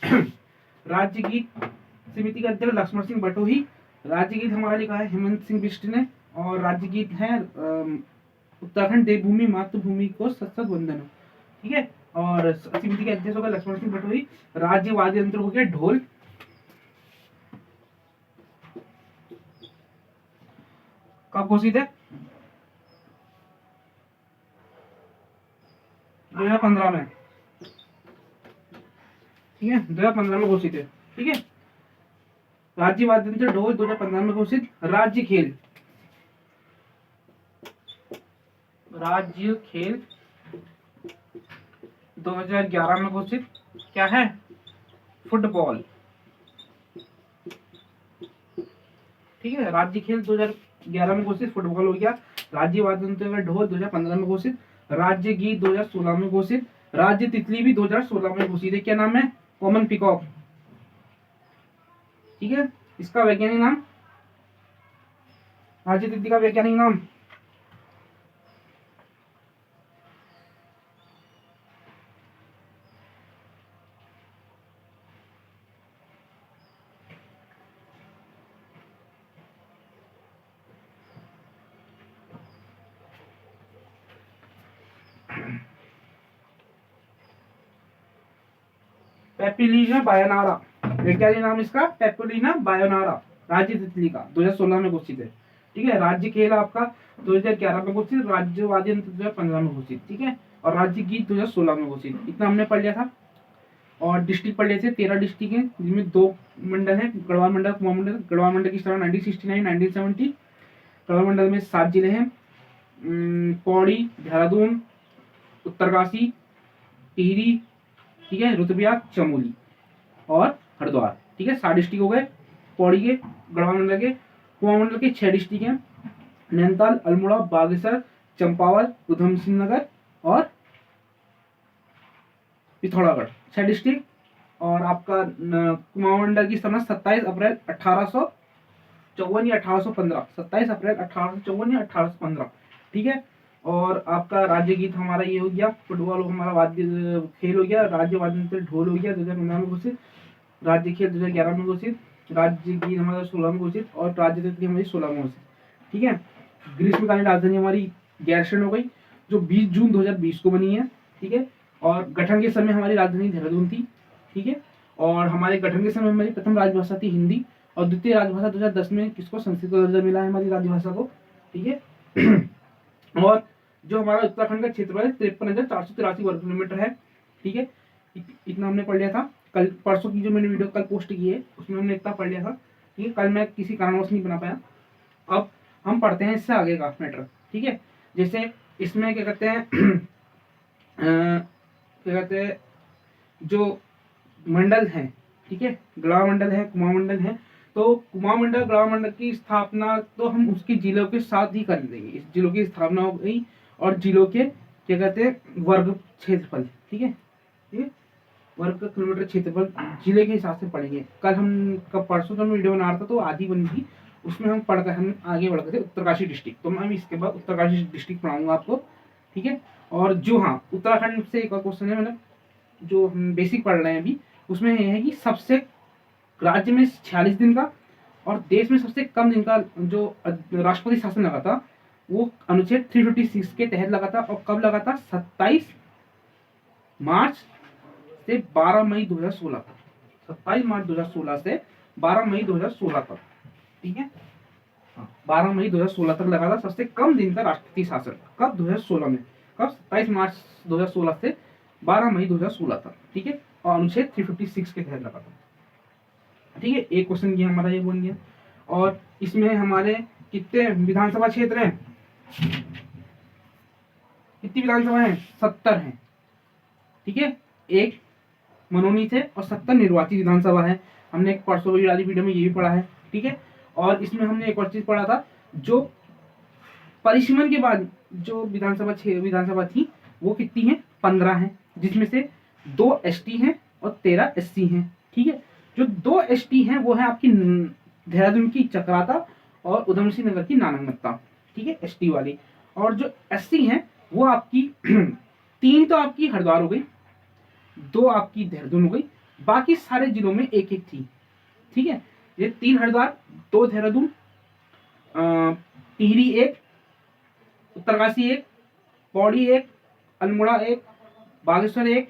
राज्य गीत समिति के अध्यक्ष लक्ष्मण सिंह बटोही। राज्य गीत हमारा लिखा है हेमंत सिंह बिष्ट ने। और राज्य गीत है उत्तराखंड देवभूमि मातृभूमि को सत सत वंदन। ठीक है। और समिति के अध्यक्ष होगा लक्ष्मण सिंह बटोही। राज्य वाद्य यंत्र हो गया ढोल। कब घोषित है? 2015 में। ठीक है, 2015 में घोषित है। ठीक है। राज्य वाद्य यंत्र ढोल 2015 में घोषित। राज्य खेल, राज्य खेल 2011 में घोषित। क्या है? फुटबॉल। ठीक है, राज्य खेल 2011 में घोषित फुटबॉल हो गया। राज्य वाद्य यंत्र ढोल 2015 में घोषित। राज्य गीत 2016 में घोषित। राज्य तितली भी 2016 में घोषित है। क्या नाम है? Common peacock. ठीक है, इसका वैज्ञानिक नाम, राज्य तितली का वैज्ञानिक नाम पेपिलिना बायोनारा। वैज्ञानिक नाम इसका पेपिलिना बायोनारा। राज्य तितली का 2016 में घोषित है। ठीक है। राज्य खेल आपका 2011 में घोषित। राज्य वाद्य यंत्र 2015 में घोषित। ठीक है। और राज्य गीत 2016 में घोषित। इतना हमने पढ़ लिया था। और डिस्ट्रिक्ट पढ़ लिए थे। 13 डिस्ट्रिक्ट है, जिनमें 2 मंडल है, गढ़वाल मंडल, कुमाऊं मंडल। गढ़वाल मंडल की स्थापना 1969 1970। गढ़वाल मंडल में 7 जिले हैं, पौड़ी, देहरादून, उत्तरकाशी, टिहरी, ठीक है, रुद्रप्रयाग, चमोली और हरिद्वार। ठीक है, 7 डिस्ट्रिक्ट हो गए पौड़ी के, गढ़वाल मंडल के। कुमाऊं मंडल के 6 डिस्ट्रिक्ट हैं, नैनीताल, अल्मोड़ा, बागेश्वर, चंपावत, उधम सिंह नगर और पिथौरागढ़। 6 डिस्ट्रिक्ट। और आपका कुमाऊं मंडल की स्थापना 27 अप्रैल 1854 या 1815। 27 अप्रैल 1854 या 1815। ठीक है। और आपका राज्य गीत हमारा ये हो गया, फुटबॉल हमारा वाद्य खेल हो गया। राज्य वाद्य यंत्र ढोल हो गया 2015 में घोषित। राज्य खेल 2011 में घोषित। राज्य गीत हमारा 16 में घोषित। और राज्य तितली हमारी 16 में घोषित। ठीक है। ग्रीष्मकालीन राजधानी हमारी गैरसैंण हो गई, जो 20 जून 2020 को बनी है। ठीक है। और गठन के समय हमारी राजधानी देहरादून थी। ठीक है। और हमारे गठन के समय हमारी प्रथम राजभाषा थी हिंदी। और द्वितीय राजभाषा 2010 में किसको? संस्कृत का दर्जा मिला है हमारी राजभाषा को। ठीक है। और जो हमारा उत्तराखंड का क्षेत्रफल है 53,483 वर्ग किलोमीटर है। ठीक है। इतना हमने पढ़ लिया था। कल परसों की जो मैंने वीडियो कल पोस्ट की है उसमें हमने इतना पढ़ लिया था। ठीक है। कल मैं किसी कारणवश नहीं बना पाया। अब हम पढ़ते हैं इससे आगे का मैटर। ठीक है। जैसे इसमें क्या कहते हैं क्या कहते हैं, जो मंडल है, ठीक है, गढ़वाल मंडल है, कुमाऊं मंडल है। तो कुमाऊं मंडल, गढ़वाल मंडल की स्थापना तो हम उसके जिलों के साथ ही कर देंगे। इस जिलों की स्थापना हो गई और जिलों के क्या कहते हैं वर्ग क्षेत्रफल। ठीक है, ये वर्ग किलोमीटर क्षेत्रफल जिले के हिसाब से पढ़ेंगे। कल हम परसों जब वीडियो बना रहा था तो आधी बनी थी, उसमें हम पढ़कर हम आगे बढ़ गए थे उत्तरकाशी डिस्ट्रिक्ट। तो मैं इसके बाद उत्तरकाशी डिस्ट्रिक्ट पढ़ाऊंगा आपको। ठीक है। और जो हाँ उत्तराखंड से एक और क्वेश्चन है, मतलब जो हम बेसिक पढ़ रहे हैं अभी, उसमें यह है कि सबसे राज्य में 46 दिन का और देश में सबसे कम दिन का जो राष्ट्रपति शासन लगा था वो अनुच्छेद 356 के तहत लगा था। और कब लगा था? 27 मार्च से 12 मई 2016 तक। 27 मार्च 2016 से 12 मई 2016 तक। ठीक है, 12 मई 2016 तक लगा था सबसे कम दिन का राष्ट्रपति शासन। कब? 2016 में। कब? 27 मार्च 2016 से 12 मई 2016 तक। ठीक है। और अनुच्छेद 356 के तहत लगा था। ठीक है, एक क्वेश्चन ये हमारा ये बन गया। और इसमें हमारे कितने विधानसभा क्षेत्र हैं? कितनी विधानसभा हैं? 70 हैं। ठीक है, एक मनोनीत है और 70 निर्वाचित विधानसभा है। हमने एक परसों वाली वीडियो में ये भी पढ़ा है। ठीक है। और इसमें हमने एक और चीज पढ़ा था, जो परिसीमन के बाद जो विधानसभा थी वो कितनी है? 15 है, जिसमें से 2 एसटी हैं और 13 एससी हैं। ठीक है। जो 2 एसटी हैं वो है आपकी देहरादून की चक्राता और उधम सिंह नगर की नानंगमत्ता। ठीक है, एसटी वाली। और जो एससी हैं वो आपकी 3 तो आपकी हरिद्वार हो गई, 2 आपकी देहरादून हो गई, बाकी सारे जिलों में एक एक थी। ठीक है, ये 3 हरिद्वार, 2 देहरादून, टिहरी एक, उत्तरकाशी एक, पौड़ी एक, अल्मोड़ा एक, बागेश्वर एक,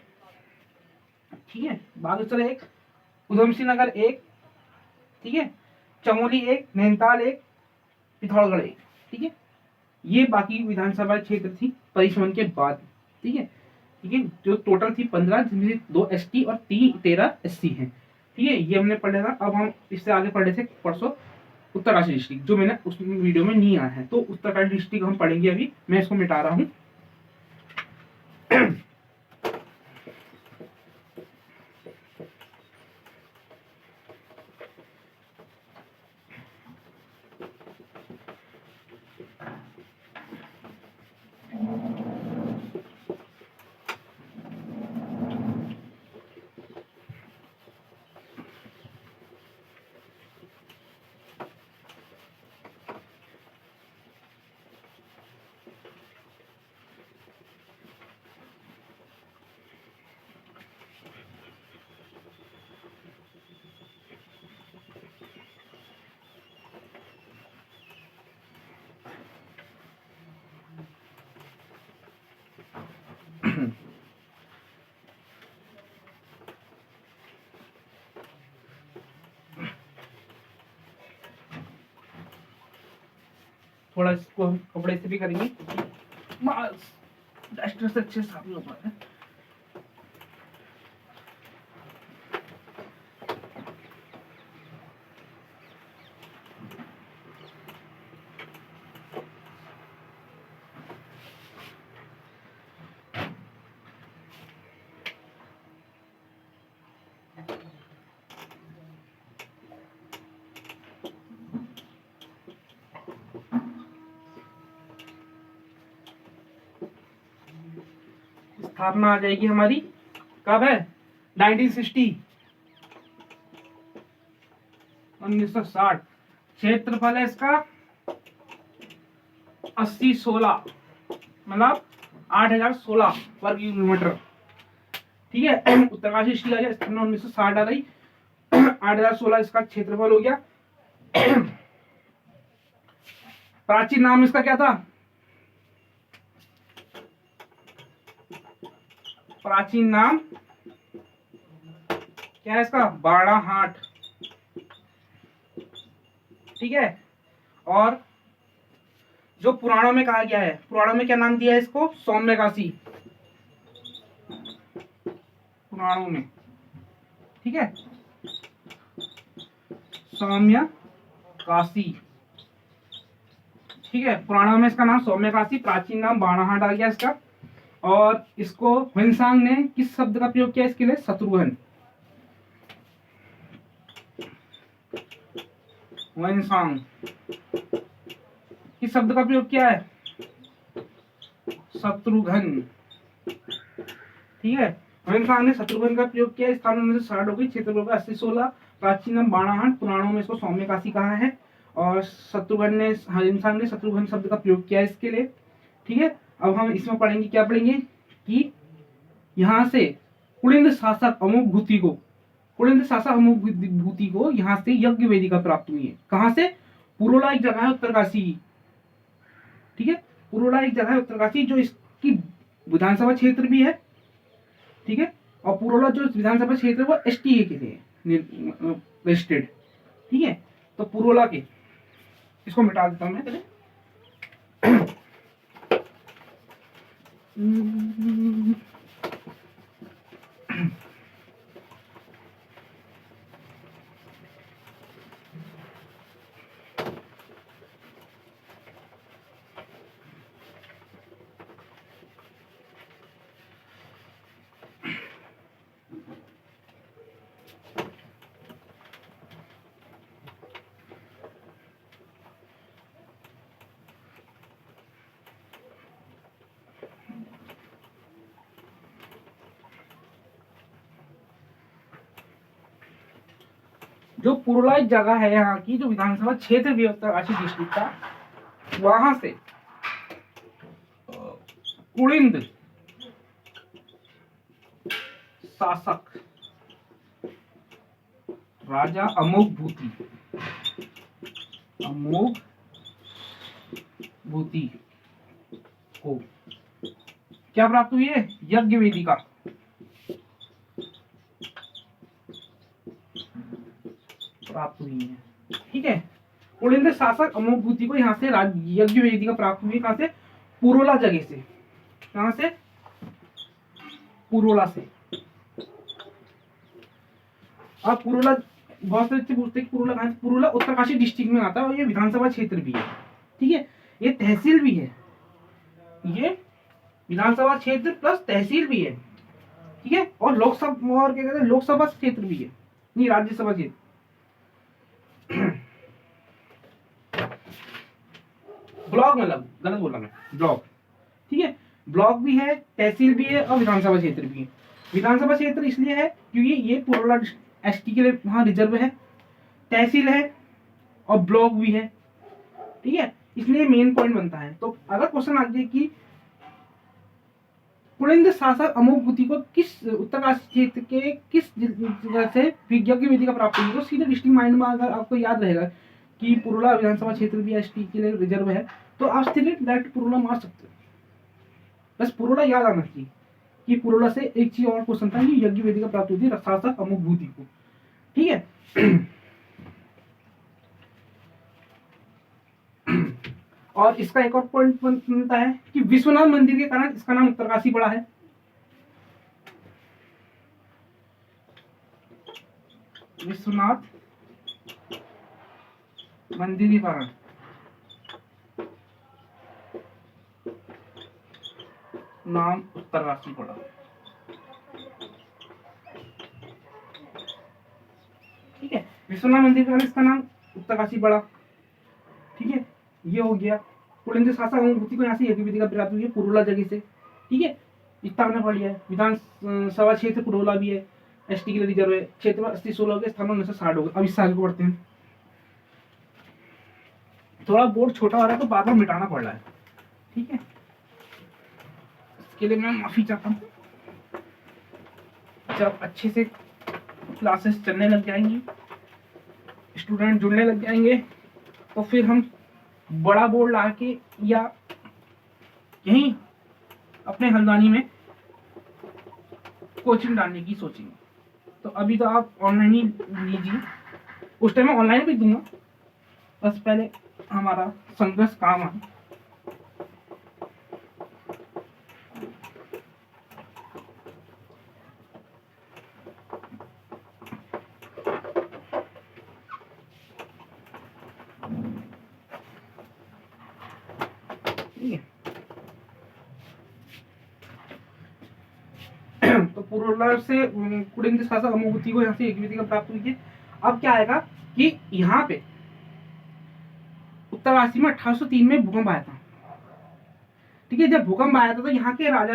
ठीक है, बागेश्वर एक, उधम सिंह नगर एक, ठीक है, चमोली एक, नैनीताल एक, पिथौरागढ़ एक। ठीक है, ये बाकी विधानसभा क्षेत्र थी परिसमन के बाद। ठीक है, ठीक है, जो टोटल थी 15, जिनमें से 2 ST और 13 SC हैं। ठीक है, ये हमने पढ़ लिया था। अब हम इससे आगे पढ़ रहे थे परसों उत्तरकाशी डिस्ट्रिक्ट, जो मैंने उस वीडियो में नहीं आया है, तो उत्तरकाशी डिस्ट्रिक्ट हम पढ़ेंगे। अभी मैं इसको मिटा रहा हूँ। थोड़ा इसको हम कपड़े से भी करेंगे, डस्टर से अच्छे साफ हो पाए। स्थापना आ जाएगी हमारी कब है, 1960, 1960। क्षेत्रफल है इसका 8016, मतलब 8016 वर्ग किलोमीटर। ठीक है, उत्तरकाशी डिस्ट्रिक्ट आ गया, स्थापना 1960 आ गई, 8016 इसका क्षेत्रफल हो गया। प्राचीन नाम इसका क्या था, प्राचीन नाम क्या है इसका, बाड़ाहाट। ठीक है, और जो पुराणों में कहा गया है, पुराणों में क्या नाम दिया है इसको, सौम्यकाशी, पुराणों में। ठीक है, सौम्यकाशी। ठीक है, पुराणों में इसका नाम सौम्यकाशी, प्राचीन नाम बाणाहाट आ गया इसका। और इसको ह्वेनसांग ने किस शब्द का प्रयोग किया इसके लिए, शत्रुघ्न। ह्वेनसांग किस शब्द का प्रयोग किया है, शत्रुघ्न। ठीक है, ह्वेनसांग ने शत्रुघ्न का प्रयोग किया। स्थान 1960 हो गई, क्षेत्रफल का 8016, प्राचीन नाम बाणाहाट, पुराणों में इसको सौम्यकाशी कहा है। और शत्रुघ्न ने, ह्वेनसांग ने शत्रुघ्न शब्द का प्रयोग किया इसके लिए। ठीक है, अब हम इसमें पढ़ेंगे, क्या पढ़ेंगे कि यहाँ से कुलिंद शासक अमोघ भूति को, कुलिंद शासक अमोघ भूति को यहाँ से यज्ञ वेदिका प्राप्त हुई है। कहाँ से, पुरोला एक जगह है उत्तरकाशी। ठीक है, पुरोला एक जगह है उत्तरकाशी, जो इसकी विधानसभा क्षेत्र भी है। ठीक है, और पुरोला जो विधानसभा क्षेत्र है वो STA के लिए रजिस्टर्ड। ठीक है, तो पुरोला के, इसको मिटा देता हूं मैं पहले। जो पुरोला एक जगह है यहाँ की, जो विधानसभा क्षेत्र भी उत्तरकाशी डिस्ट्रिक्ट का, वहां से कुलिंद शासक राजा अमोघ भूति, अमोघ भूति को क्या प्राप्त हुई है? यज्ञ वेदिका। प्राप्त हुई है, ठीक है। पुलिंद शासक अमोघ भूति को यहाँ से यज्ञ वेदिका प्राप्त हुई है। कहाँ से? पुरोला जगह से। कहाँ से? पुरोला से। अब पुरोला बहुत से बच्चे पूछते हैं कि पुरोला कहाँ से? पुरोला उत्तरकाशी डिस्ट्रिक्ट में आता है और ये विधानसभा क्षेत्र भी है, ठीक है। ये तहसील भी है, ये विधानसभा क्षेत्र प्लस तहसील भी है, ठीक है। और लोकसभा, और क्या कहते हैं, लोकसभा क्षेत्र भी है, नहीं राज्यसभा क्षेत्र। ब्लॉक मतलब गलत बोला मैं, ब्लॉक, ठीक है। ब्लॉक भी है, तहसील भी है और विधानसभा क्षेत्र भी है। विधानसभा क्षेत्र इसलिए है क्योंकि ये पुरोला एसटी के लिए वहां रिजर्व है, तहसील है और ब्लॉक भी है, ठीक है। इसलिए मेन पॉइंट बनता है। तो अगर क्वेश्चन आ जाए कि पुलिंद शासक अमोघ भूति को किस उत्तरकाशी क्षेत्र के किस जगह से यज्ञ वेदिका प्राप्त हुई, तो सीधे डिस्ट्रिक्ट माइंड में अगर आपको याद रहेगा कि पुरोला विधानसभा क्षेत्र भी एसटी के लिए रिजर्व है, तो आप सीधे डायरेक्ट पुरोला मार सकते हो। बस पुरोला याद आना चाहिए कि पुरोला से एक चीज और क्वेश्चन था कि यज्ञ वेदिका प्राप्त हुई थी शासक अमोघ भूति को, ठीक है। और इसका एक और पॉइंट बनता है कि विश्वनाथ मंदिर के कारण इसका नाम उत्तरकाशी पड़ा है। विश्वनाथ मंदिर के कारण नाम उत्तरकाशी पड़ा, ठीक है। विश्वनाथ मंदिर के कारण इसका नाम उत्तरकाशी पड़ा, ठीक है। ये हो गया। पुलिंद शासक अमोघ भूति को यहाँ से यज्ञ वेदिका प्राप्त हुई है पुरोला जगह से, ठीक है। इतना हमने पढ़ लिया है। विधानसभा क्षेत्र पुरोला भी है, एसटी के लिए रिजर्व है। क्षेत्र 80-16 के स्थान 1960 हो गए। अब इस साल को पढ़ते हैं। थोड़ा बोर्ड छोटा हो रहा है तो बार बार मिटाना पड़ रहा है, ठीक है। इसके लिए मैं माफी चाहता हूँ। जब अच्छे से क्लासेस चलने लग जाएंगी, स्टूडेंट जुड़ने लग जाएंगे, तो फिर हम बड़ा बोर्ड ला के या यहीं अपने हल्द्वानी में कोचिंग डालने की सोचेंगे। तो अभी तो आप ऑनलाइन ही लीजिए, उस टाइम मैं ऑनलाइन भी दूंगा, बस पहले हमारा संघर्ष काम है। तो पुरोला से पुलिंद शासक अमोघ भूति को यहाँ से यज्ञ वेदिका प्राप्त हुई है। अब क्या आएगा कि यहाँ पे उत्तरकाशी में 1803 में भूकंप आया था, ठीक है। जब भूकंप आया था तो यहाँ के राजा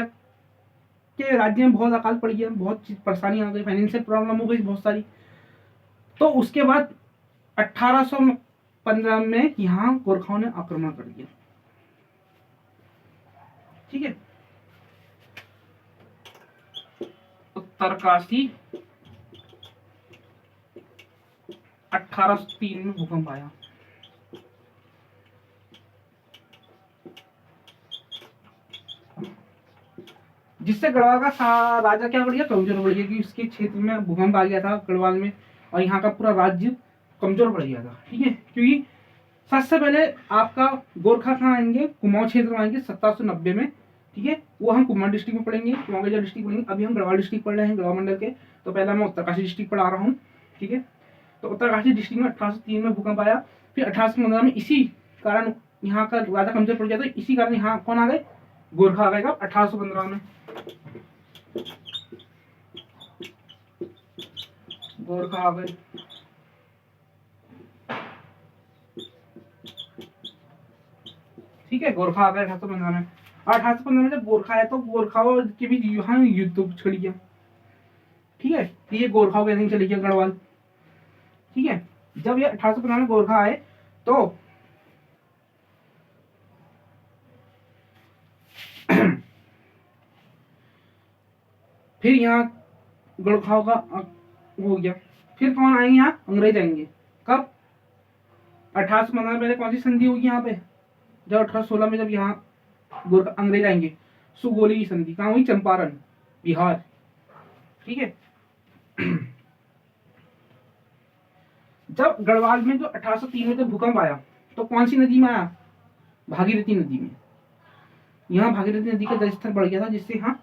के राज्य में बहुत अकाल पड़ गया, बहुत परेशानी आ गई, फाइनेंशियल प्रॉब्लम हो गई बहुत सारी। तो उसके बाद 1815 में यहाँ गोरखाओं ने आक्रमण कर दिया, ठीक है। उत्तरकाशी 1803 में भूकंप आया, जिससे गढ़वाल का राजा क्या बढ़ गया, कमजोर पड़ गया, कि उसके क्षेत्र में भूकंप आ गया था गढ़वाल में और यहाँ का पूरा राज्य कमजोर पड़ गया था, ठीक है। क्योंकि सबसे पहले आपका गोरखा कहाँ आएंगे, कुमाऊं क्षेत्र में आएंगे 1790 में, ठीक है। वो हम कुमाऊं डिस्ट्रिक्ट में पढ़ेंगे, कुमाऊं का डिस्ट्रिक्ट पढ़ेंगे। अभी हम गढ़वाल डिस्ट्रिक्ट पढ़ रहे हैं, गढ़वाल मंडल के। तो पहला मैं उत्तरकाशी डिस्ट्रिक्ट पढ़ा रहा हूँ, ठीक है। तो उत्तरकाशी डिस्ट्रिक्ट में 1803 में भूकंप आया। फिर 1815 में इसी कारण यहाँ का राजा कमजोर पड़ गया, तो इसी कारण यहाँ कौन आ गए, गोरखा आ गए 1815 में। गोरखा आ गए, ठीक है। गोरखा आ गए 1815 में। 1815 में जब गोरखा आया तो गोरखाओं के बीच यहाँ युद्ध छिड़ गया, ठीक है। ये गोरखाओं के नहीं चले गया गढ़वाल, ठीक है। जब ये 1815 में गोरखा आए तो फिर यहाँ गोरखाओं का हो गया, फिर कौन आएंगे यहाँ, अंग्रेज आएंगे। कब, 1815 में पहले कौन सी संधि होगी यहाँ पे, जब 1816 में जब यहाँ गोरखा अंग्रेज आएंगे, सुगोली की संधि कहाँ हुई, चंपारण, बिहार। ठीक है। जब गढ़वाल में जो 1803 में जब भूकंप आया तो कौन सी नदी में आया, भागीरथी नदी में। यहाँ भागीरथी नदी का जलस्तर बढ़ गया था, जिससे यहाँ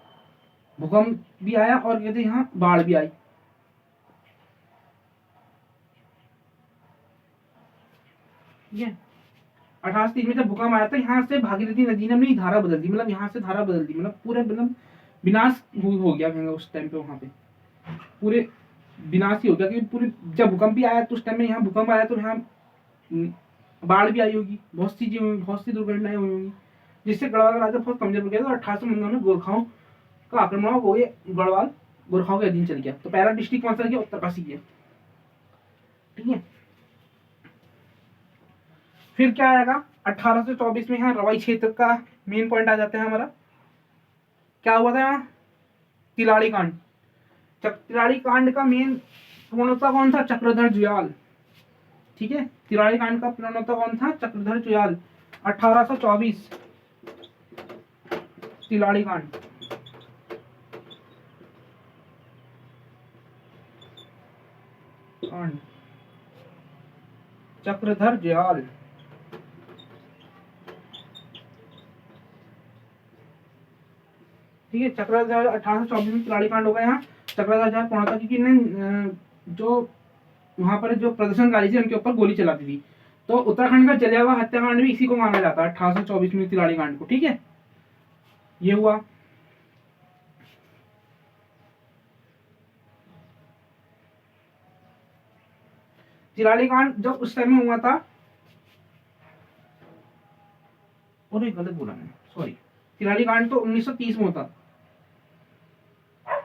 भूकंप भी आया और कहते यहाँ बाढ़ भी आई। ठीक है। 1803 में जब भूकंप आया था, यहाँ से भागीरथी नदी ने अपनी धारा बदल दी, मतलब यहाँ से धारा बदल दी, मतलब पूरे मतलब विनाश हो गया उस टाइम पे, वहां पे पूरे विनाश ही हो गया। क्योंकि पूरे जब भूकंप भी आया तो उस टाइम में यहाँ भूकंप आया तो यहाँ बाढ़ भी आई होगी, बहुत सी चीजें, बहुत सी दुर्घटनाएं हुई होंगी, जिससे गढ़वाल का राजा बहुत कमजोर हो गया था। 1815 में गोरखाओं का आक्रमण हो गया, गढ़वाल गोरखाओं के अधीन चल गया। तो पहला डिस्ट्रिक्ट कौन सा गया, उत्तरकाशी गया। ठीक है। फिर क्या आएगा 1824 में, यहाँ रवाई क्षेत्र का मेन पॉइंट आ जाता है हमारा। क्या हुआ था यहाँ, तिलाड़ी कांड। तिलाड़ी कांड का मेन प्रणेता कौन था, चक्रधर जुयाल। ठीक है। तिलाड़ी कांड का प्रणेता कौन था, चक्रधर जुयाल। 1824 तिलाड़ी कांड। चक्रधर जुयाल। ठीक है। चक्रधर 1824 में तिलाड़ी कांड हो गया यहाँ। चक्रधर जुयाल कौन था, क्योंकि जो वहां पर जो प्रदर्शनकारी थे उनके ऊपर गोली चलाती थी। तो उत्तराखंड का जलियांवाला हत्याकांड भी इसी को माना जाता है, 1824 में तिलाड़ी कांड को। ठीक है, ये हुआ। तिलाड़ी कांड जब उस टाइम में हुआ था, और गलत बोला मैंने, सॉरी। तिलाड़ी कांड तो 1930 में होता,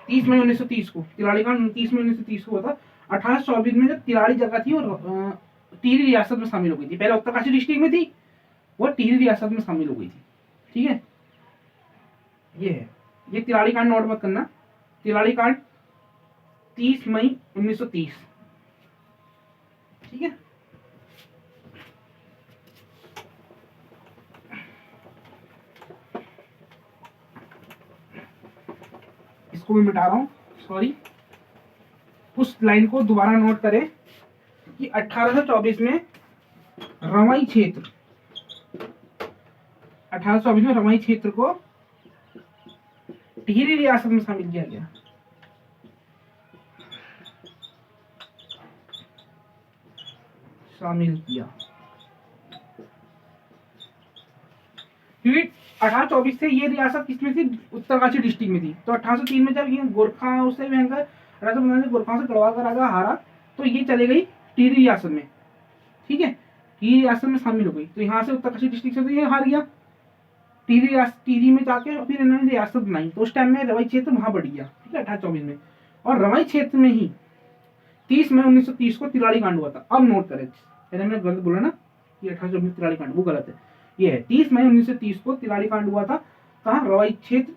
30 मई 1930 को तिलाड़ी कांड 30 मई 1930 को हुआ था। 1824 में जब तिलाड़ी जगह थी और टिहरी रियासत में शामिल हो गई थी, पहले उत्तरकाशी डिस्ट्रिक्ट में थी, वो टिहरी रियासत में शामिल हो गई थी। ठीक है, ये है, ये तिलाड़ी कांड नोट मत करना। तिलाड़ी कांड 30 मई 1930। ठीक है, इसको भी मिटा रहा हूं, सॉरी। उस लाइन को दोबारा नोट करें कि 1824 में रवाई क्षेत्र, 1824 में रवाई क्षेत्र को टिहरी रियासत में शामिल किया गया। शामिल किया क्योंकि 1824 से ये रियासत किसमें थी, उत्तरकाशी डिस्ट्रिक्ट में थी। तो 1803 में जब ये गोरखा से भयंकर राजा गोरखाओं से गढ़वाल का राजा हारा, तो ये चले गई टिहरी रियासत में। ठीक है, टिहरी रियासत में शामिल हो गई। तो यहाँ से उत्तरकाशी डिस्ट्रिक्ट से तो ये हार गया, टिहरी में जाके फिर इन्होंने रियासत बनाई। तो उस टाइम में रवाई क्षेत्र वहां बढ़ गया। ठीक है, 1824 में। और रवाई क्षेत्र में ही 30 मई 1930 को तिलाड़ी कांड हुआ था। अब नोट करें, पहले मैंने गलत बोला ना कि 1824 में तिलाड़ी कांड, वो गलत है। ये है 30 मई 1930 को तिलाड़ी कांड हुआ था। कहाँ, रवाई क्षेत्र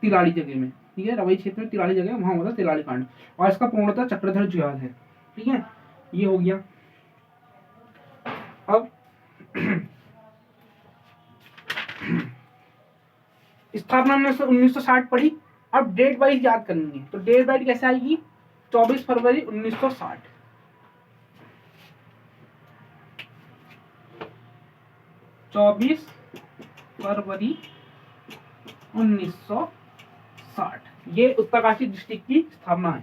तिलाड़ी जगह में। ठीक है, रवाई क्षेत्र में तिलाड़ी जगह, वहां हुआ था तिलाड़ी कांड, और इसका पूर्णतः चक्रधर जुयाल है। ठीक है, ये हो गया। अब स्थापना हमने 1960 पढ़ी। अब डेट वाइज याद करनी है, तो डेट वाइज कैसे आएगी, 24 फरवरी 1960। 24 फरवरी 1960 ये उत्तरकाशी डिस्ट्रिक्ट की स्थापना है।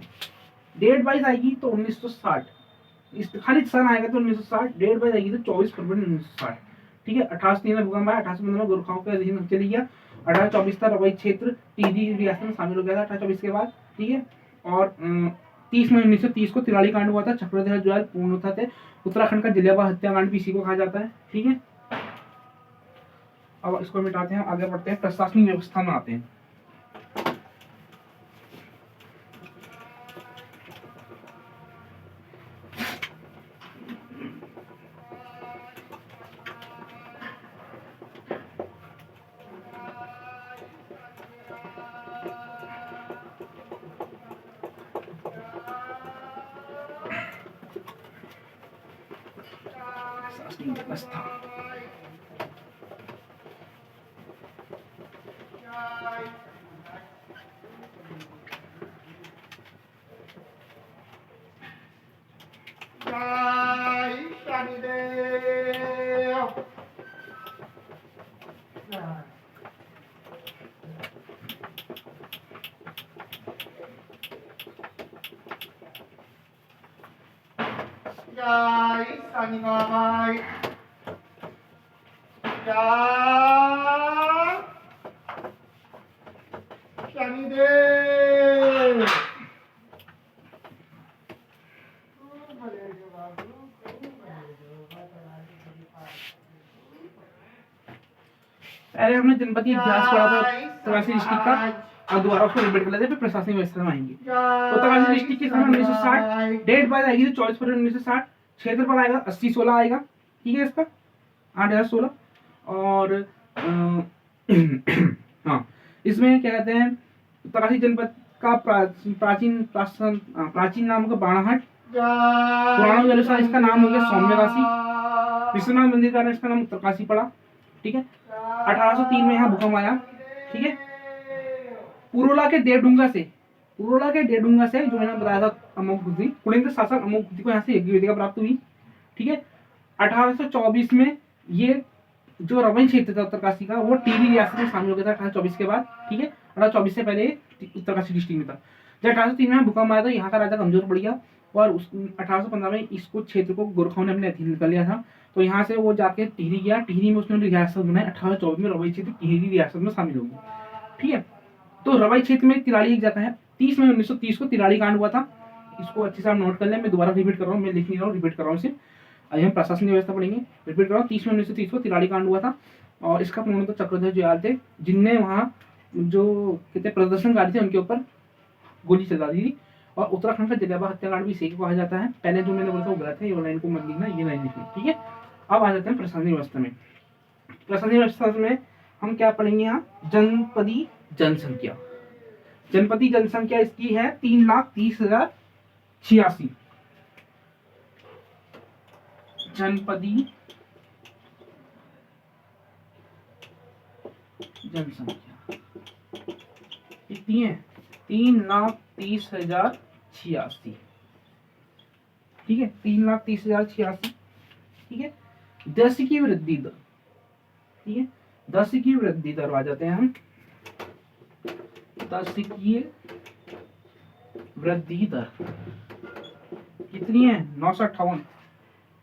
डेट वाइज आएगी तो 1960, खाली सन आएगा तो 1960, डेट वाइज आएगी तो 24 फरवरी 1960। ठीक है, 1803 में भूकंप आया, 1815 में गोरखाओं के अधीन चली गया, 1824 तक रवाई क्षेत्र टिहरी रियासत में शामिल हो गया था 1824 के बाद। ठीक है, और 30 मई 1930 को तिलाड़ी कांड हुआ था। चक्रधर जुयाल पूर्णतः थे। उत्तराखंड का जलियांवाला हत्याकांड भी इसी को कहा जाता है। ठीक है, अब इसको मिटाते हैं, आगे बढ़ते हैं, प्रशासनिक व्यवस्था में आते हैं। लिंग व्यवस्था। जय शनिदेव, जय शनिदेव। पहले हमने जनपदीय इतिहास पढ़ा था उत्तरकाशी डिस्ट्रिक्ट का, और दोबारा उसको रिपीट कर लेते हैं, फिर प्रशासनिक व्यवस्था में आएंगे। उत्तरकाशी डिस्ट्रिक्ट की सन 1960, डेट बाय आएगी तो 24 फरवरी 1960, क्षेत्रफल आएगा 80/16 आएगा, ठीक है इसका 8016। और हाँ, इसमें क्या कहते हैं, उत्तरकाशी जनपद का प्राचीन नाम होगा बाणाहट, पुराणों के अनुसार इसका नाम हो गया सौम्यकाशी, विश्वनाथ मंदिर का इसका नाम उत्तरकाशी पड़ा, ठीक है। 1803 में यहाँ भूकंप आया, ठीक है। पुरोला के देवडूंगा से जो मैंने बताया था अमोघवृत्ति, कुलिंग शासक अमोघवृत्ति को यहाँ से यज्ञवेदिका प्राप्त हुई, ठीक है। 1824 में ये जो रवैन क्षेत्र था उत्तरकाशी का, वो टिहरी रियासत में शामिल हो गया था 1824 के बाद, ठीक है। 1824 से पहले उत्तरकाशी डिस्ट्रिक्ट में था। जब 1803 में भूकंप आया तो यहाँ का राजा कमजोर पड़ गया, और 1815 में इसको क्षेत्र को गोरखाओं ने अपने अधीन कर लिया था। तो यहाँ से वो जाके टिहरी गया, टिहरी में उसने रियासत बनाई। 1824 में रवैया क्षेत्र टिहरी रियासत में शामिल हो गया, ठीक है। तो रवैया क्षेत्र में तिराड़ी एक जाता है। 30 मई 1930 को तिराड़ी कांड हुआ था, इसको अच्छे से आप नोट कर लें। मैं दोबारा रिपीट कर रहा हूँ, मैं लिख नहीं रहा हूँ, रिपीट कर रहा हूँ सिर्फ। अभी हम प्रशासनिक व्यवस्था पढ़ेंगे, रिपीट कर रहा हूँ। 30 मई 1930 को तिराड़ी कांड हुआ था, और इसका पूर्णतः चक्रधर जयाल थे, जिनने वहाँ जो कहते प्रदर्शनकारी थे उनके ऊपर गोली चला दी थी। और उत्तराखंड का जलियांवाला हत्याकांड भी इसी को कहा जाता है। पहले जो मैंने बोला था वो गलत है, ये लाइन को मत लिखना, ये लाइन लिखना, ठीक है। अब आ जाते हैं प्रशासनिक व्यवस्था में। प्रशासनिक व्यवस्था में हम क्या पढ़ेंगे यहाँ, जनपदी जनसंख्या। जनपदी जनसंख्या इसकी है 3,30,086। जनपदी जनसंख्या कितनी है, 3,30,086, ठीक है, 3,30,086, ठीक है। 10 की वृद्धि दर, ठीक है, 10 की वृद्धि दर आ जाते हैं हम। 10 की वृद्धि दर कितनी है, 958,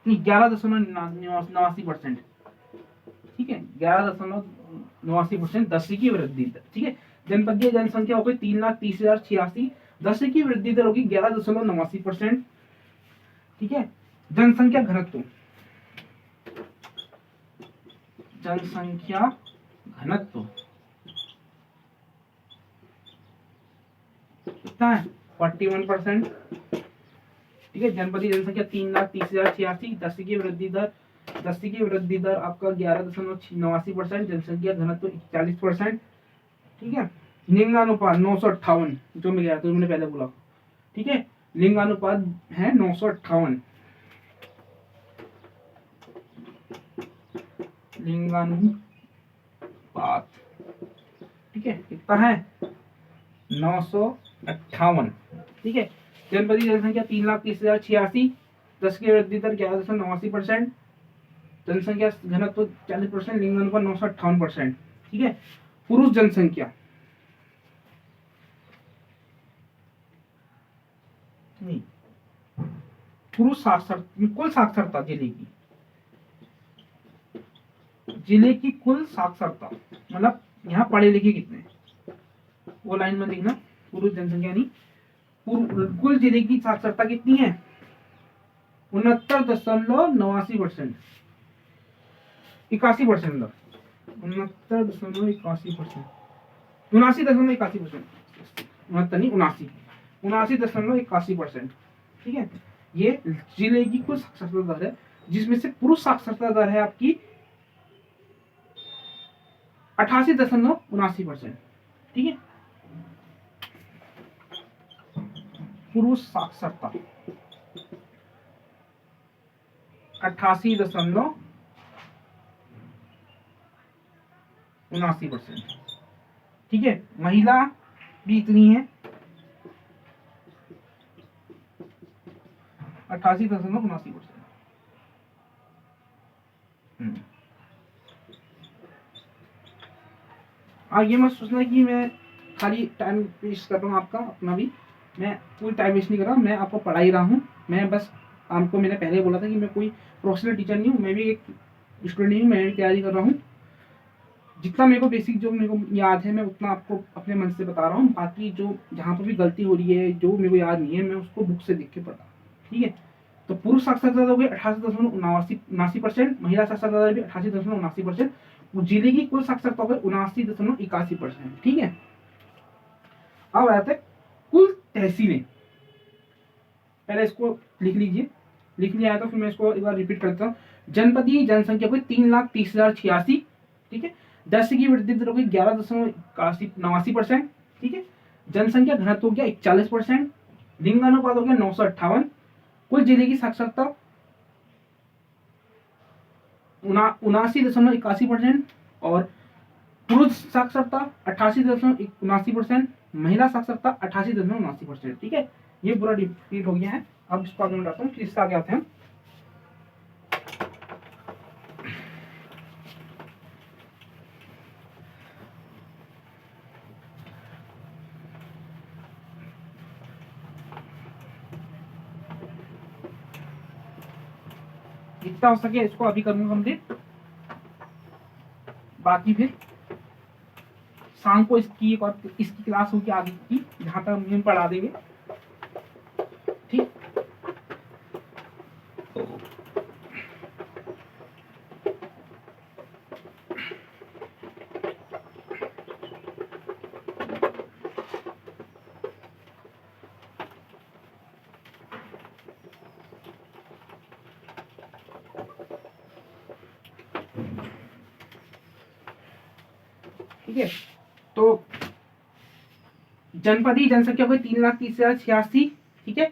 11.89%, ठीक है, 11.89%, 10 की वृद्धि दर, ठीक है। जनपदीय जनसंख्या हो गई 3,30,086, 10 की वृद्धि दर होगी 11.89%, ठीक है। जनसंख्या घनत्व, जनसंख्या घनत्व कितना है, 41%, ठीक है। जनपदीय जनसंख्या 3,30,086, 10 की वृद्धि दर, आपका 11.89%, जनसंख्या घनत्व 41%, ठीक है। लिंगानुपात 958, जो मैं गया तो मैंने पहले बोला, ठीक है। लिंगानुपात है 958, लिंगानुपात, ठीक है, कितना है, 958, ठीक है। जनपदीय जनसंख्या 3,30,086, 10 की वृद्धि दर 11.89%, जनसंख्या घनत्व 40%, लिंगानुपात 958%, ठीक है। पुरुष जनसंख्या नहीं, पुरुष साक्षरता, कुल साक्षरता जिले की कुल साक्षरता, मतलब यहाँ पढ़े लिखे कितने, वो लाइन में लिखना। पुरुष जनसंख्या नहीं, कुल जिले की साक्षरता कितनी है, 69.89%, 81%, 69.81%, 79.81%, 79.81%, ठीक है। ये जिले की कुल साक्षरता दर है, जिसमें से पुरुष साक्षरता दर है आपकी 88.79%, ठीक है। पुरुष साक्षरता 88.79%, 79%। ठीक है, महिला भी इतनी है 88.79%। ये मत सोचना कि मैं खाली टाइम वेस्ट कर रहा हूँ आपका, अपना भी मैं कोई टाइम वेस्ट नहीं कर रहा, मैं आपको पढ़ा ही रहा हूँ। मैं बस आपको मैंने पहले बोला था कि मैं कोई प्रोफेशनल टीचर नहीं हूँ, मैं भी एक स्टूडेंट हूँ, मैं भी तैयारी कर रहा हूँ। जितना मेरे को बेसिक जो मेरे को याद है मैं उतना आपको अपने मन से बता रहा हूँ। बाकी जो जहाँ पर भी गलती हो रही है, जो मेरे को याद नहीं है, मैं उसको बुक से देख के पढ़ा। ठीक है, तो पुरुष साक्षरता हो गई 88.79%, महिला साक्षरता भी 88.79%, जिले की कुल साक्षरता हो गई 79.81%। ठीक है, अब आते हैं कुल तहसीलें। पहले इसको लिख लीजिए, लिख लिया है तो फिर मैं इसको एक बार रिपीट करता हूँ। जनपदीय जनसंख्या को 3,30,086। ठीक है, 10 की वृद्धि दर हो गई 11.89%। ठीक है, जनसंख्या घनत्व हो गया 41%। लिंगानुपात हो गया 958। कुल जिले की साक्षरता 79.81%, और पुरुष साक्षरता 88.79%, महिला साक्षरता 88.79%। ठीक है, ये पूरा रिपीट हो गया है। अब इसको आगे बढ़ाता हूँ, फिर इससे आगे आते हैं। जितना हो सके इसको अभी करूंगा कंप्लीट, बाकी फिर शाम को इसकी एक और इसकी क्लास होगी आगे की, जहां तक हम पढ़ा देंगे। ठीक, ठीक है, तो जनपदीय जनसंख्या हो गई 3,30,086। ठीक है,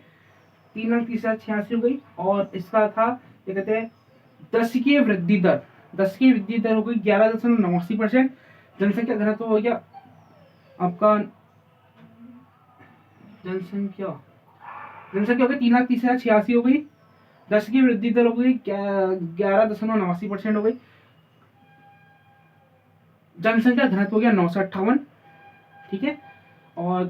3,30,086 हो गई, और इसका था क्या कहते हैं, 10 की वृद्धि दर, 10 की वृद्धि दर हो गई 11.89%। जनसंख्या घनत्व हो गया आपका, जनसंख्या जनसंख्या हो गई 3,30,086 हो गई, 10 की वृद्धि दर हो गई 11.89% हो गई। जनसंख्या घनत्व हो गया 958। ठीक है, और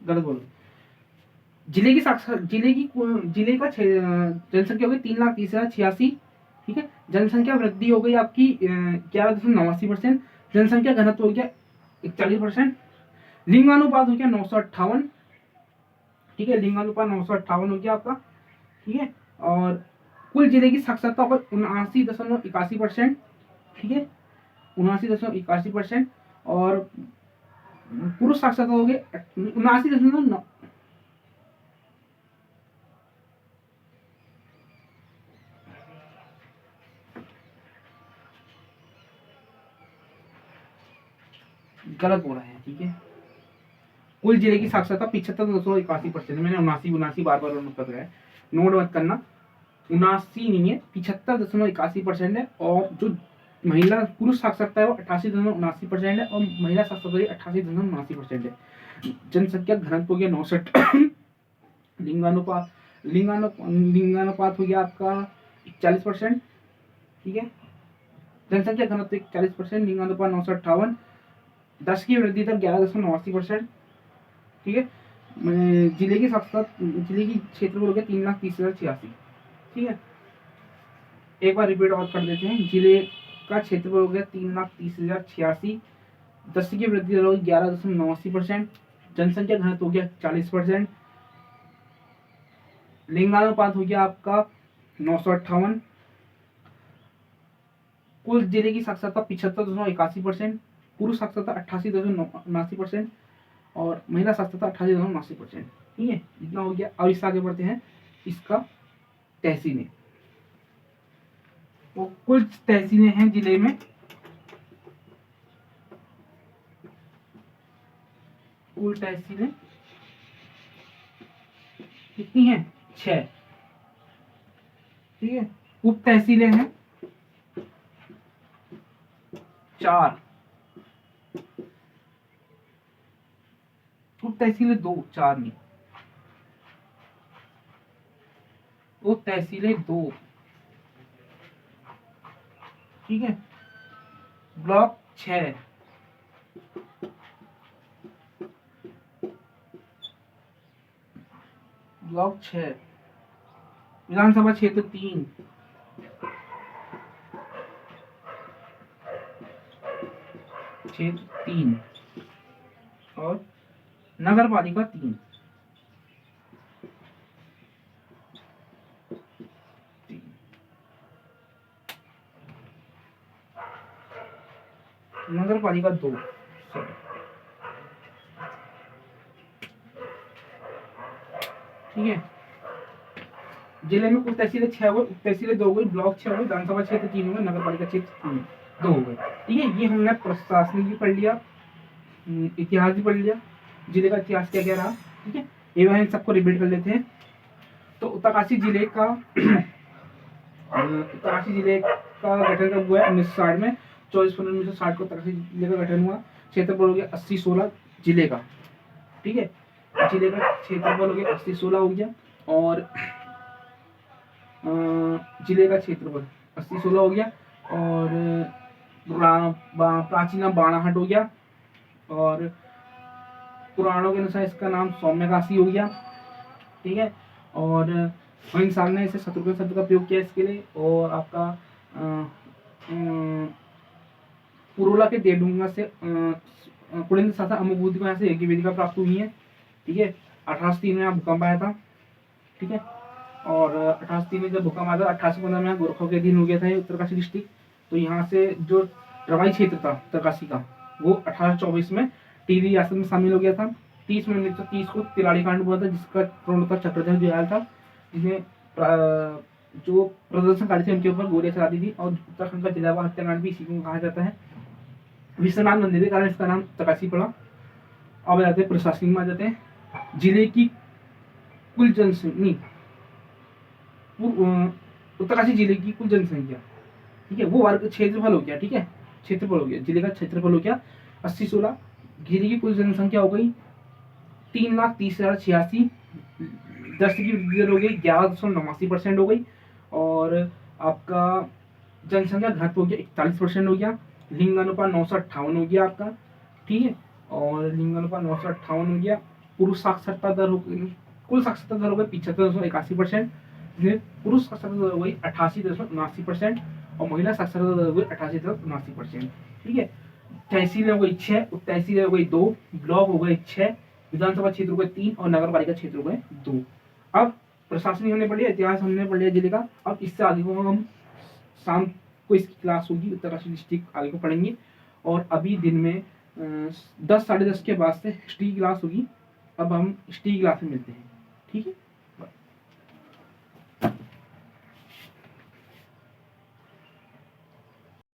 गलत बोल, जिले की जिले का जनसंख्या हो गई 3,30,086। ठीक है, जनसंख्या वृद्धि हो गई आपकी 11.89%। जनसंख्या घनत्व हो गया 41%। लिंगानुपात हो गया 958। ठीक है, लिंगानुपात 958 हो गया आपका। ठीक है, और कुल जिले की साक्षरता हो गई 79.81%। ठीक है, 79.81%, और पुरुष साक्षरता हो गई 79.9। गलत बोला है। ठीक है, कुल जिले की साक्षरता 75.81%। मैंने 79 बार बार नोट कर रहा है, नोट मत करना, 79 नहीं है, 75.81% है। और जो महिला पुरुष साक्षरता है वो 88.79% है, और महिला साक्षरता 88.79% है। जनसंख्या घनत्व हो गया 69। लिंगानुपात लिंगानुपात हो गया आपका 41%। ठीक है, जनसंख्या घनत्व 41%, लिंगानुपात 958, 10 की वृद्धि दर 11.89%। ठीक है, जिले के साथ साथ जिले की क्षेत्रफल हो गया 3,30,086। ठीक है, एक बार रिपीट और कर देते हैं। जिले का क्षेत्रफल हो गया 3,30,086, 10 की वृद्धि दर हो गई 11.89%, जनसंख्या घनत्व हो गया 40%, लिंगानुपात हो गया आपका 958, कुल जिले की साक्षरता 75.81%, पुरुष साक्षरता 88.79%, और महिला साक्षरता 88.89%। ठीक है, इतना हो गया। अब इससे आगे बढ़ते हैं, इसका तहसीलें। वो कुल तहसीलें हैं जिले में, कुल तहसीलें कितनी हैं? 6। ठीक है। उप तहसीलें हैं 4, उप तहसीलें 2, 4 नहीं, उप तहसीलें 2, ठीक है। ब्लॉक 6, ब्लॉक 6, विधानसभा क्षेत्र 3, क्षेत्र 3 और नगर पालिका 3, नगर पालिका 2, ठीक है। जिले में कुल तहसीलें 6 हो गई, उप तहसीलें 2 हो गई, ब्लॉक 6 हो गई, विधानसभा क्षेत्र 3 हो गए, नगर पालिका क्षेत्र 2 हो गए, ठीक है। ये हमने प्रशासनिक भी पढ़ लिया, इतिहास भी पढ़ लिया, जिले का इतिहास क्या क्या रहा, ठीक है। ये इन सबको रिपीट कर लेते हैं। तो उत्तरकाशी जिले का उत्तरकाशी जिले का गठन कब हुआ है? 1960 में, 24 फरवरी 1960 को उत्तरकाशी जिले का गठन हुआ। क्षेत्रफल हो गया 80-16 जिले का, ठीक है। जिले का क्षेत्रफल हो गया 80-16 हो गया, और जिले का क्षेत्रफल 80-16 हो गया, और प्राचीन नाम बाणाहट हो गया, और पुराणों के अनुसार इसका नाम सौम्यकाशी हो गया, ठीक है। और इंसान ने इसे शत्रुघ्न शब्द का प्रयोग किया इसके लिए। और आपका पुरोला के देवडूंगा से कुलिंद शासक अमुबुद्ध को यहाँ से यज्ञ वेदिका प्राप्त हुई है, ठीक है। 1803 में यहाँ भूकंप आया था, ठीक है। और 1803 में जब भूकंप आया था, 1815 में यहाँ गोरखों के अधीन हो गया था ये उत्तरकाशी डिस्ट्रिक्ट। तो यहाँ से जो रवाई क्षेत्र था उत्तरकाशी का, वो 1824 में टिहरी रियासत में शामिल हो गया था। 30 में 1930 को तिलाड़ी कांड हुआ था, जिसका प्रणेता चक्रधर दयाल था, जिसने जो प्रदर्शनकारी थे उनके ऊपर गोलियां चला दी थी। और उत्तराखंड का जिलावार हत्याकांड भी इसी को कहा जाता है। विश्वनाथ मंदिर के कारण इसका नाम उत्तरकाशी पड़ा। अब जाते हैं प्रशासनिक में, आ जाते हैं जिले की कुल जनसंख्या, उत्तरकाशी जिले की कुल जनसंख्या, ठीक है, वो वर्ग क्षेत्रफल हो गया, ठीक है। क्षेत्रफल हो गया, जिले का क्षेत्रफल हो गया 80-16। जिले की कुल जनसंख्या हो गई 3,30,086। 10 की वृद्धि दर हो गई 11.89% हो गई। और आपका जनसंख्या घनत्व हो गया 41% हो गया। लिंग अनुपात 958 हो गया आपका, ठीक है। और लिंग अनुपात 958 हो गया। पुरुष साक्षरता दर हो गई, कुल साक्षरता दर हो गई 75.81%। पुरुष साक्षरता दर हो गई 88.79% और महिला साक्षरता दर हो गई 88.79%, ठीक है। तहसीलें हो गई 6, उप तहसीलें हो गई 2, ब्लॉक हो गए 6, विधानसभा क्षेत्र हो गए 3 और नगर पालिका क्षेत्र हो गए 2। अब प्रशासनिक हमने पढ़ लिया, इतिहास हमने पढ़ लिया जिले का। अब इससे आगे को हम शाम को इसकी क्लास होगी, उत्तरकाशी डिस्ट्रिक्ट आगे को पढ़ेंगे। और अभी दिन में 10 साढ़े 10 के बाद से हिस्ट्री क्लास होगी। अब हम हिस्ट्री क्लास में मिलते हैं, ठीक है।